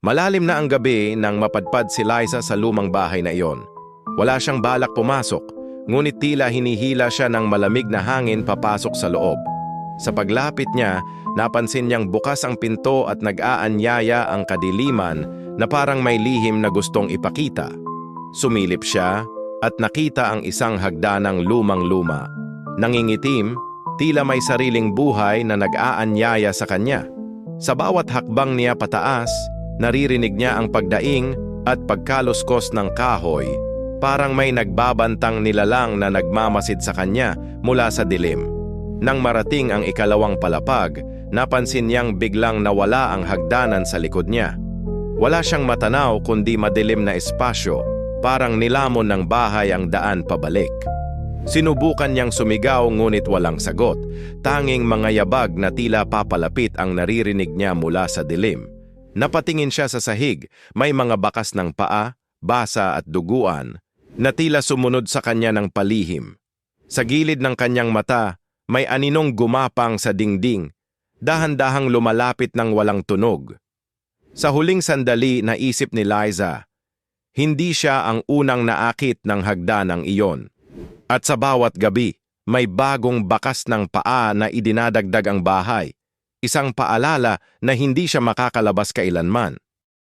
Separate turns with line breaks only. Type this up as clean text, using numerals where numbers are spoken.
Malalim na ang gabi nang mapadpad si Liza sa lumang bahay na iyon. Wala siyang balak pumasok, ngunit tila hinihila siya ng malamig na hangin papasok sa loob. Sa paglapit niya, napansin niyang bukas ang pinto at nag-aanyaya ang kadiliman na parang may lihim na gustong ipakita. Sumilip siya at nakita ang isang hagdanang lumang-luma. Nangingitim, tila may sariling buhay na nag-aanyaya sa kanya. Sa bawat hakbang niya pataas, naririnig niya ang pagdaing at pagkaluskos ng kahoy, parang may nagbabantang nilalang na nagmamasid sa kanya mula sa dilim. Nang marating ang ikalawang palapag, napansin niyang biglang nawala ang hagdanan sa likod niya. Wala siyang matanaw kundi madilim na espasyo, parang nilamon ng bahay ang daan pabalik. Sinubukan niyang sumigaw ngunit walang sagot, tanging mga yabag na tila papalapit ang naririnig niya mula sa dilim. Napatingin siya sa sahig, may mga bakas ng paa, basa at duguan, na tila sumunod sa kanya ng palihim. Sa gilid ng kanyang mata, may aninong gumapang sa dingding, dahan-dahang lumalapit ng walang tunog. Sa huling sandali naisip ni Liza, hindi siya ang unang naakit ng hagdanang iyon. At sa bawat gabi, may bagong bakas ng paa na idinadagdag ang bahay, isang paalala na hindi siya makakalabas kailanman.